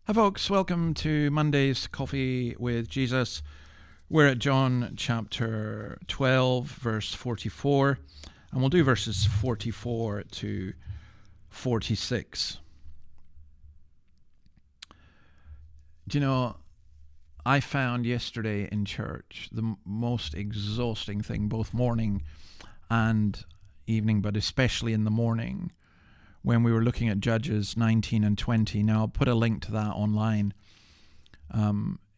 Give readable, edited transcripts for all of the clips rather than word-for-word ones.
Hi folks, welcome to Monday's Coffee with Jesus. We're at John chapter 12, verse 44, and we'll do verses 44 to 46. Do you know, I found yesterday in church the most exhausting thing, both morning and evening, but especially in the morning, when we were looking at Judges 19 and 20. Now, I'll put a link to that online.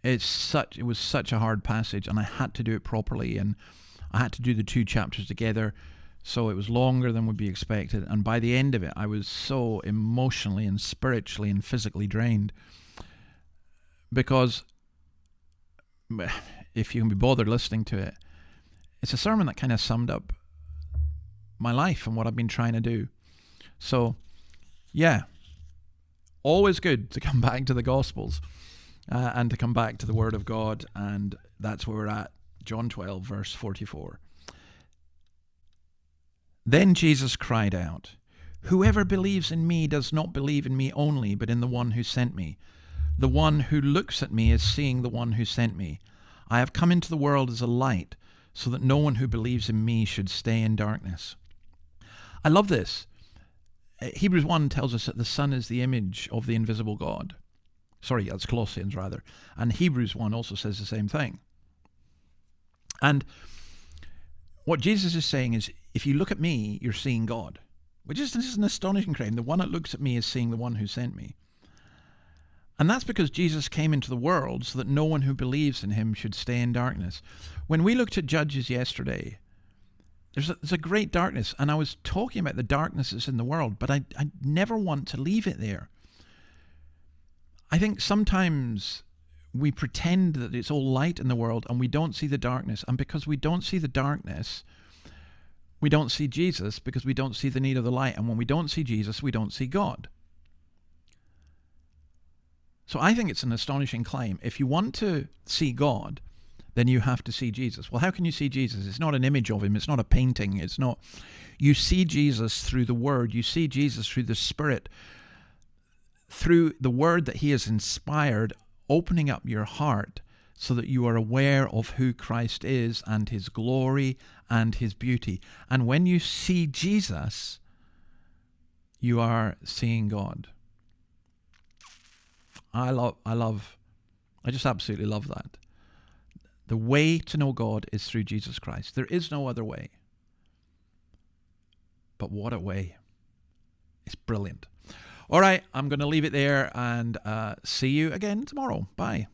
It was such a hard passage, and I had to do it properly, and I had to do the two chapters together, so it was longer than would be expected. And by the end of it, I was so emotionally and spiritually and physically drained, because if you can be bothered listening to it, it's a sermon that kind of summed up my life and what I've been trying to do. So, yeah, always good to come back to the Gospels and to come back to the Word of God, and that's where we're at, John 12, verse 44. Then Jesus cried out, "Whoever believes in me does not believe in me only, but in the one who sent me. The one who looks at me is seeing the one who sent me. I have come into the world as a light, so that no one who believes in me should stay in darkness." I love this. Hebrews 1 tells us that the Son is the image of the invisible God. Sorry, that's Colossians rather. And Hebrews 1 also says the same thing. And what Jesus is saying is, if you look at me, you're seeing God. Which is an astonishing claim. The one that looks at me is seeing the one who sent me. And that's because Jesus came into the world so that no one who believes in him should stay in darkness. When we looked at Judges yesterday, there's a great darkness, and I was talking about the darkness that's in the world, but I never want to leave it there. I think sometimes we pretend that it's all light in the world and we don't see the darkness, and because we don't see the darkness, we don't see Jesus, because we don't see the need of the light, and when we don't see Jesus, we don't see God. So I think it's an astonishing claim. If you want to see God, then you have to see Jesus. Well, how can you see Jesus? It's not an image of him. It's not a painting. It's not. You see Jesus through the Word. You see Jesus through the Spirit, through the Word that he has inspired, opening up your heart so that you are aware of who Christ is and his glory and his beauty. And when you see Jesus, you are seeing God. I just absolutely love that. The way to know God is through Jesus Christ. There is no other way. But what a way. It's brilliant. All right, I'm going to leave it there and see you again tomorrow. Bye.